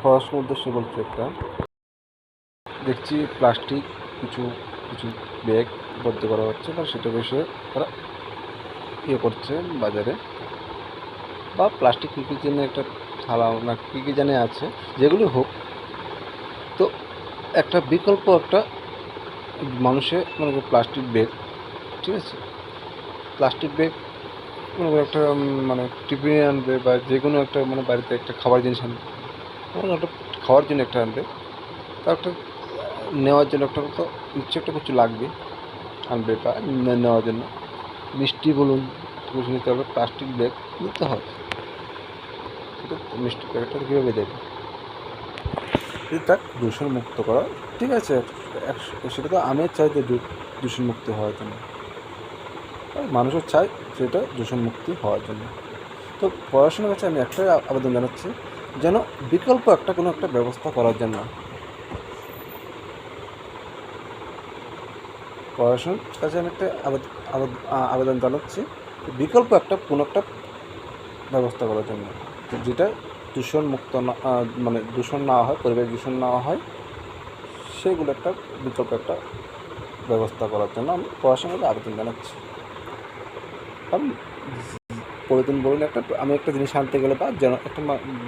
পড়াশোনার উদ্দেশ্য বলতে একটা দেখছি প্লাস্টিক কিছু কিছু ব্যাগ ভর্তি করা হচ্ছে বা সেটা বসে তারা করছে বাজারে, বা প্লাস্টিক কী কী জন্য একটা থালা না কী কী জানে আছে, যেগুলি হোক। তো একটা বিকল্প একটা মানুষের মনে করো প্লাস্টিক ব্যাগ, ঠিক আছে, প্লাস্টিক ব্যাগ মনে করো একটা মানে টিফিনে আনবে বা যে কোনো একটা মানে বাড়িতে একটা খাবার জিনিস আনবে, মনে করো একটা খাওয়ার জন্য একটা আনবে, তার একটা নেওয়ার জন্য একটা তো নিশ্চয়ই একটা কিছু লাগবে, আনবে বা নেওয়ার জন্য মিষ্টি বলুন কিছু নিতে হবে, প্লাস্টিক ব্যাগ নিতে হবে। সেটা মিষ্টি প্যাকেটটা কীভাবে দেবে এটা দূষণ মুক্ত করা, ঠিক আছে, সেটা তো আমি চাই যে দূষণ মুক্তি হওয়ার জন্য, মানুষও চায় সেটা দূষণ মুক্তি হওয়ার জন্য। তো পড়াশোনার কাছে আমি একটাই আবেদন জানাচ্ছি, যেন বিকল্প একটা কোনো একটা ব্যবস্থা করার জন্য, পড়াশোনার কাছে আমি একটা আবেদন জানাচ্ছি বিকল্প একটা কোনো একটা ব্যবস্থা করার জন্য, যেটা দূষণ মুক্ত না, মানে দূষণ না হয়, পরিবেশ দূষণ না হয়, সেগুলো একটা বিকল্প একটা ব্যবস্থা করার জন্য আমি পড়াশোনাকে আবেদন জানাচ্ছি। কারণ প্রতিদিন বলুন একটা আমি একটা জিনিস আনতে গেলে বা যেন একটা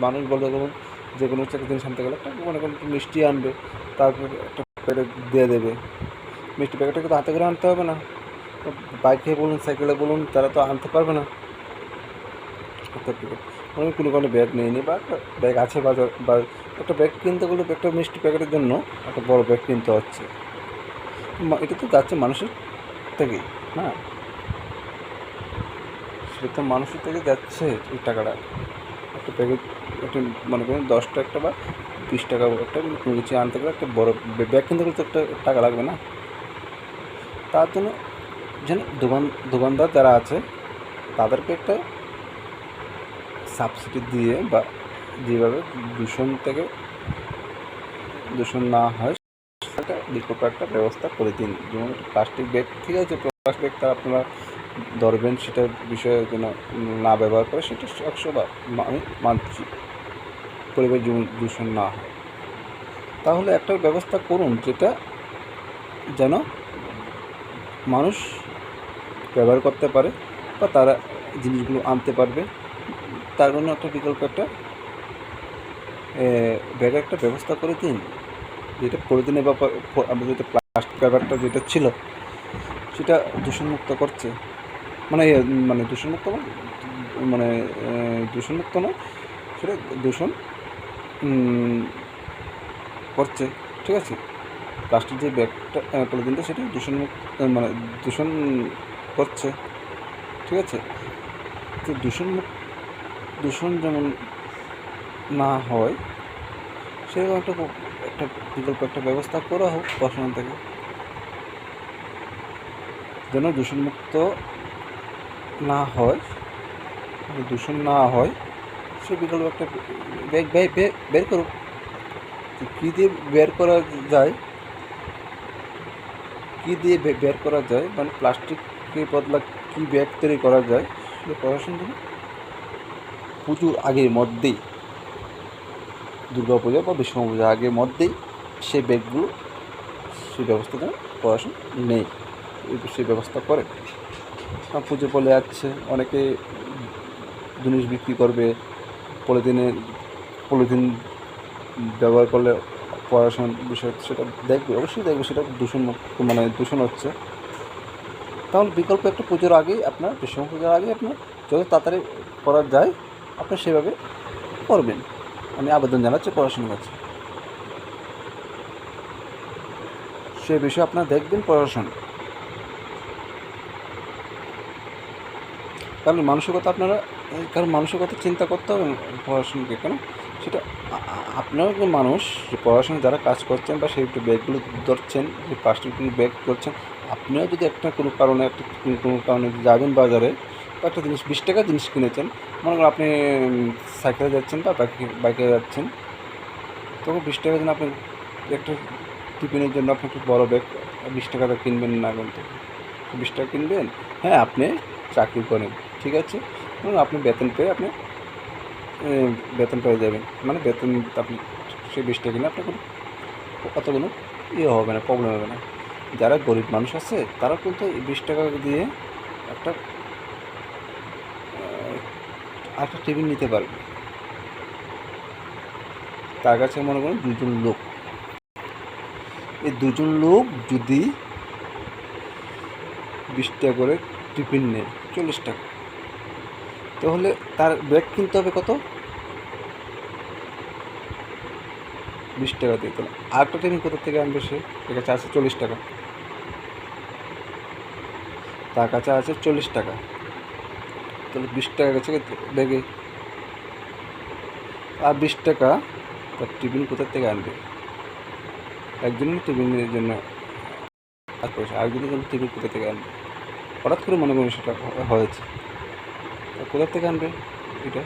মানুষ বলতে বলুন যে কোনো একটা জিনিস আনতে গেলে একটা মনে করুন মিষ্টি আনবে, তারপরে একটা প্যাকেট দিয়ে দেবে, মিষ্টি প্যাকেটটাকে তো হাতে করে আনতে হবে না, বাইকে বলুন সাইকেলে বলুন তারা তো আনতে পারবে না একটা প্যাকেট। আমি কোনো কোনো ব্যাগ নিয়ে নিই বা একটা ব্যাগ আছে বাজার, বা একটা ব্যাগ কিনতে গেলে একটা মিষ্টি প্যাকেটের জন্য একটা বড় ব্যাগ কিনতে হচ্ছে, এটা তো যাচ্ছে মানুষের থেকেই না, সেটা তো মানুষের থেকে যাচ্ছে এই টাকাটা। একটা প্যাকেট একটা মনে করুন 10 টাকা বা 20 টাকা একটা কোনো কিছু আনতে গেলে একটা বড় ব্যাগ কিনতে গেলে তো একটা টাকা লাগবে না, তার জন্য যেন দোকানদার যারা আছে তাদেরকে একটা সাবসিডি দিয়ে বা যেভাবে দূষণ না হয় সেটা বিকল্প একটা ব্যবস্থা করে দিন। যেমন প্লাস্টিক ব্যাগ, ঠিক আছে, প্লাস্টিক ব্যাগটা আপনারা ধরবেন সেটার বিষয়ে যেন না ব্যবহার করে, সেটা 100বার আমি মানছি, পরিবেশ দূষণ না হয়, তাহলে একটা ব্যবস্থা করুন যেটা যেন মানুষ ব্যবহার করতে পারে বা তারা জিনিসগুলো আনতে পারবে, তার জন্য একটা বিকল্প একটা ব্যাগের একটা ব্যবস্থা করে দিন, যেটা প্রতিদিনের ব্যাপার। আমাদের যেটা প্লাস্টিক ব্যাপারটা যেটা ছিল সেটা দূষণমুক্ত করছে, মানে মানে দূষণমুক্ত মানে দূষণমুক্ত নয়, সেটা দূষণ করছে, ঠিক আছে, প্লাস্টিক যে ব্যাগটা পলিথিনটা সেটা মানে দূষণ করছে, ঠিক আছে। তো দূষণ যেমন না হয় সেরকম একটা বিকল্প একটা ব্যবস্থা করা হোক পড়াশোনা থেকে, যেন দূষণমুক্ত না হয়, দূষণ না হয়, সে বিকল্প একটা ব্যাগ বের করুক। কী দিয়ে বের করা যায়, মানে প্লাস্টিকের বদলা কী ব্যাগ তৈরি করা যায়, সে পড়াশোনা পুজোর আগের মধ্যেই, দুর্গা পূজা বা বিশ্বকর্মা পূজার আগের মধ্যেই সেই ব্যাগগুলো সেই ব্যবস্থা যেন পড়াশোনা নেই, সেই ব্যবস্থা করে। পুজো বলে যাচ্ছে অনেকে জিনিস বিক্রি করবে, পলিথিন ব্যবহার করলে পড়াশোনার বিষয় সেটা অবশ্যই দেখবে সেটা মানে দূষণ হচ্ছে, তাহলে বিকল্প একটা পুজোর আগেই আপনার বিশ্বকর্মা পূজার আগে আপনার যত তাড়াতাড়ি করা যায় আপনি সেভাবে করবেন, আমি আবেদন জানাচ্ছি পড়াশোনার কাছে, সে বিষয়ে আপনারা দেখবেন পড়াশোনা, কারণ মানসিকতা চিন্তা করতে হবে পড়াশোনাকে, কেন সেটা আপনারা মানুষ যে পড়াশোনা যারা কাজ করছেন বা সেই ব্যাগগুলো ধরছেন, যে প্লাস্টিকের ব্যাগ করছেন, আপনিও যদি কোনো কারণে যাবেন বাজারে বা একটা জিনিস 20 টাকার জিনিস কিনেছেন, মনে করেন আপনি সাইকেলে যাচ্ছেন বা বাইকে যাচ্ছেন, তখন 20 টাকার জন্য আপনি একটা টিফিনের জন্য আপনি একটু বড়ো ব্যাগ 20 টাকাটা কিনবেন না, কিন্তু 20 টাকা কিনবেন, হ্যাঁ আপনি চাকরি করেন, ঠিক আছে, আপনি বেতন পেয়ে আপনি বেতন পেয়ে যাবেন, মানে বেতন আপনি সেই 20 টাকা কিনে আপনার কোনো অত কোনো ইয়ে হবে না, প্রবলেম হবে না। যারা গরিব মানুষ আছে তারা কিন্তু এই 20 টাকা দিয়ে একটা একটা টিফিন নিতে পারবে। তার কাছে মনে করেন 2 জন লোক, এই 2 জন লোক যদি 20 টাকা করে টিফিন নেয় 40 টাকা, তাহলে তার ব্যাগ কিনতে হবে কত? 20 টাকা দিয়ে। তাহলে আরেকটা টিফিন কোথা থেকে আনবে সে? তার কাছে আছে 40 টাকা, তার কাছে আছে 40 টাকা, তাহলে 20 টাকা গেছে ব্যাগে, আর 20 টাকা তার টিফিন কোথা থেকে আনবে? একজনের টিফিনের জন্য আর পয়সা, আরেকজনের জন্য টিফিন কোথা থেকে আনবে? হঠাৎ করে মনে করেন সেটা হয়েছে, কোথা থেকে আনবে এটা?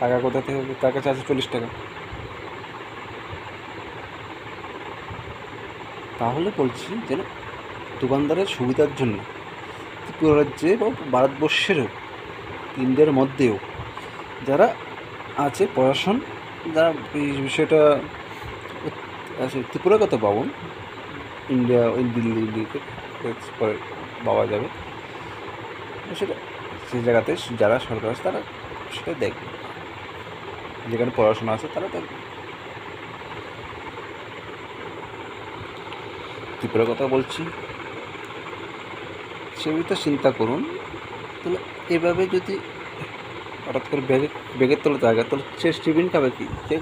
টাকা কোথা থেকে হবে? তার কাছে আছে 40 টাকা। তাহলে বলছি যেন দোকানদারের সুবিধার জন্য ত্রিপুরা রাজ্যে বা ভারতবর্ষেরও, ইন্ডিয়ার মধ্যেও যারা আছে প্রশাসন, যারা এই বিষয়টা ত্রিপুরার কথা পাবন, ইন্ডিয়া ওই দিল্লিতে পরে পাওয়া যাবে, সেটা সেই জায়গাতে যারা সরকার আছে তারা সেটা দেখবে, যেখানে পড়াশোনা আছে তারা দেখবে। ত্রিপুরার কথা বলছি, সেটা চিন্তা করুন। তাহলে এভাবে যদি হঠাৎ করে ব্যাগের তলে জায়গা, তাহলে সে টিফিন খাবে কি, সে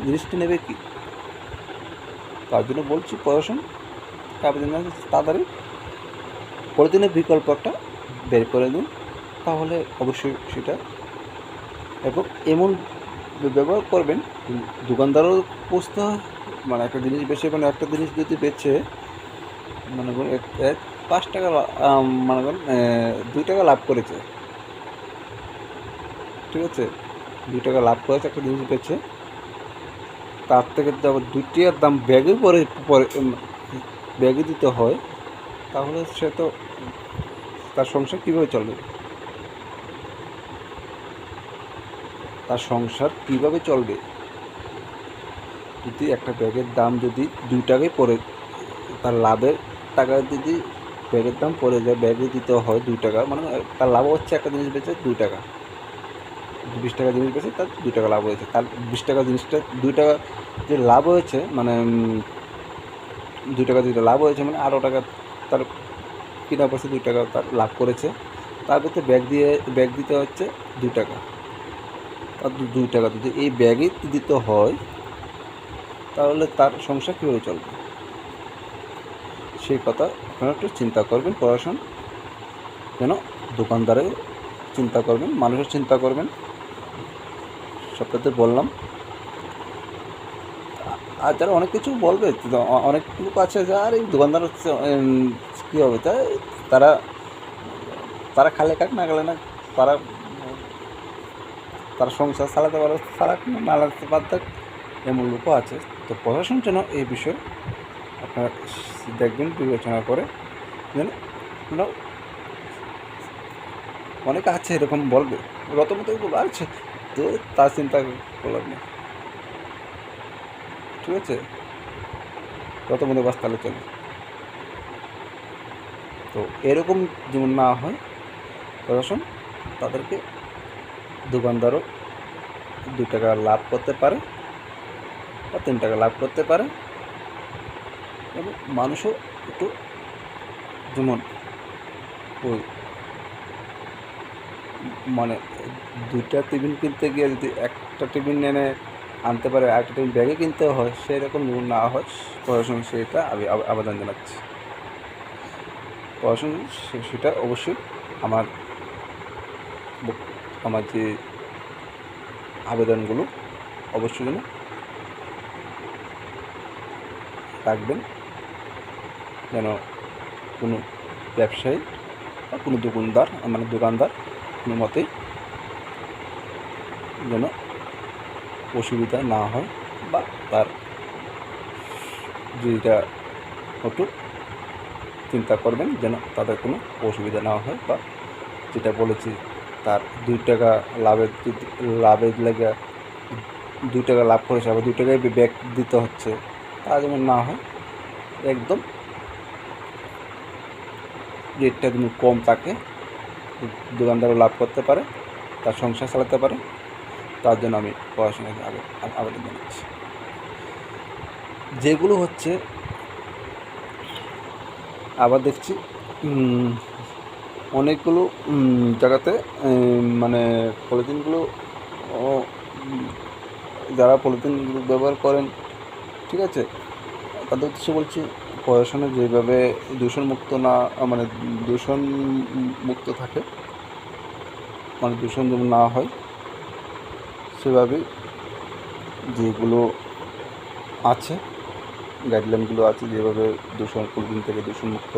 জিনিসটা নেবে কি? তার জন্য বলছি প্রশাসন আবেদন তাড়াতাড়ি প্রতিদিনের বিকল্প একটা বের করে দিন, তাহলে অবশ্যই সেটা, এবং এমন ব্যবহার করবেন দোকানদারও বুঝতে হয়, মানে একটা জিনিস বেচে, মানে একটা জিনিস যদি বেচে মনে করুন 5 টাকা, মনে করেন 2 টাকা লাভ করেছে, ঠিক আছে, 2 টাকা লাভ করেছে একটা জিনিস বেচে, তার থেকে তো আবার 2 টাকার দাম ব্যাগে পরে ব্যাগে দিতে হয়, তাহলে সে তো তার সংসার কীভাবে চলবে? তার সংসার কীভাবে চলবে যদি একটা ব্যাগের দাম যদি 2 টাকায় পড়ে, তার লাভের টাকা যদি ব্যাগের দাম পড়ে যায়, ব্যাগে দিতে হয় 2 টাকা, মানে তার লাভ হচ্ছে একটা জিনিস বেচে 2 টাকা, 20 টাকা জিনিস বেচে তার 2 টাকা লাভ হয়েছে, তার 20 টাকা জিনিসটা 2 টাকা যে লাভ হয়েছে, মানে 2 টাকা যেটা লাভ হয়েছে, মানে আরও টাকা তার কিনা পয়সা 2 টাকা তার লাভ করেছে, তার ভিতরে ব্যাগ দিতে হচ্ছে 2 টাকা, তার 2 টাকা যদি এই ব্যাগে দিতে হয়, তাহলে তার সংসার কীভাবে চলবে? সেই কথা আপনারা একটু চিন্তা করবেন। প্রশাসন যেন দোকানদারের চিন্তা করবেন, মানুষের চিন্তা করবেন, সবটাতে বললাম। আর যারা অনেক কিছু বলবে, অনেক লোক আছে যে আর এই দোকানদার হচ্ছে কী হবে, তাই তারা তারা খালে কাক না গেলে না, তারা তার সংসার চালাতে পারে, চালাক না চালাতে পারত, এমন লোকও আছে। তো প্রশাসন যেন এই বিষয়ে আপনারা দেখবেন, বিবেচনা করে যেন অনেকে আছে এরকম বলবে, রতমতো আছে তো, তার চিন্তা করলাম না, ঠিক আছে, রতমতো বাস তাহলে চলে। তো এরকম যেমন না হয়, প্রশাসন তাদেরকে, দোকানদারও 2 টাকা লাভ করতে পারে বা 3 টাকা লাভ করতে পারে, এবং মানুষও একটু যেমন ওই মানে 2টা টিফিন কিনতে গিয়ে যদি একটা টিফিন এনে আনতে পারে, আরেকটা টিফিন ব্যাগে কিনতে হয়, সেই রকম যেমন না হয়, প্রশাসন সেটা আমি আবেদন জানাচ্ছি। প্রশাসন সেটা অবশ্যই আমার যে আবেদনগুলো অবশ্যই যেন রাখবেন, যেন কোনো ব্যবসায়ী বা কোনো দোকানদার কোনো মতেই যেন অসুবিধা না হয়, বা তার যেটা একটু চিন্তা করবেন যেন তাদের কোনো অসুবিধা না হয়, বা যেটা বলেছি তার 2 টাকা লাভের লেগে 2 টাকা লাভ করেছে, আবার 2 টাকায় ব্যাক দিতে হচ্ছে, তা যেন না হয়। একদম রেটটা যেন কম থাকে, দোকানদারও লাভ করতে পারে, তার সংসার চালাতে পারে, তার জন্য আমি পড়াশোনাকে আবেদন জানাচ্ছি। যেগুলো হচ্ছে আবার দেখছি অনেকগুলো জায়গাতে মানে পলিথিনগুলো যারা পলিথিনগুলো ব্যবহার করেন, ঠিক আছে, তাদের উদ্দেশ্যে বলছি পড়াশোনা যেভাবে দূষণমুক্ত না মানে দূষণ মুক্ত থাকে, মানে দূষণ যেন না হয়, সেভাবেই যেগুলো আছে গাইডলাইনগুলো আছে, যেভাবে পলিথিন থেকে দূষণমুক্ত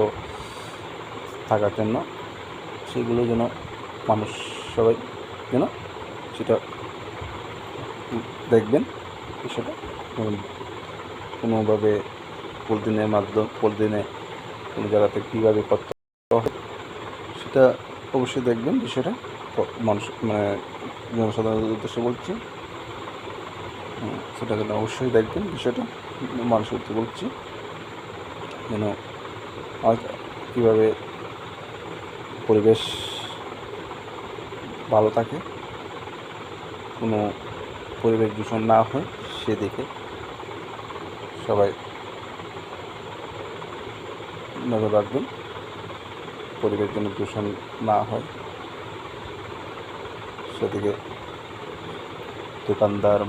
থাকার জন্য, সেগুলো যেন মানুষ সবাই যেন সেটা দেখবেন, সেটা কোনোভাবে পলিথিনে কোনো জায়গাতে কীভাবে করতে হয় সেটা অবশ্যই দেখবেন। বিষয়টা মানুষ মানে জনসাধারণের উদ্দেশ্যে বলছি, সেটা যেন অবশ্যই দেখবেন। বিষয়টা মানুষের উদ্দেশ্যে বলছি যেন কীভাবে পরিবেশ ভালো থাকে, কোনো পরিবেশ দূষণ না হয় সেদিকে সবাই নজর রাখবেন। পরিবেশ যেন দূষণ না হয় সেদিকে দোকানদার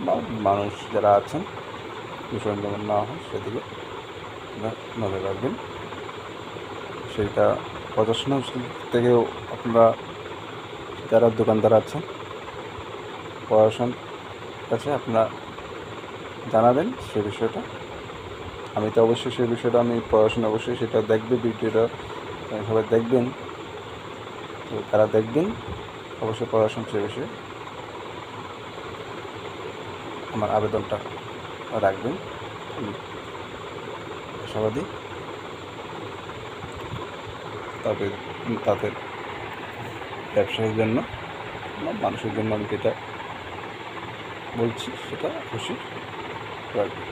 বা মানুষ যারা আছেন দূষণ যেমন না হয় সেদিকে নজর রাখবেন। সেটা প্রশাসনের থেকেও আপনারা যারা দোকানদার আছেন প্রশাসন কাছে আপনারা জানাবেন সে বিষয়টা। আমি তো অবশ্যই সেই বিষয়টা আমি প্রশাসন অবশ্যই সেটা দেখবে, ভিডিওটা সবাই দেখবেন, তো তারা দেখবেন অবশ্যই প্রশাসন সে বিষয়ে আমার আবেদনটা রাখবেন। আশাবাদী তাদের ব্যবসায়ীর জন্য মানুষের জন্য আমি যেটা বলছি সেটা অবশ্যই রাখবেন।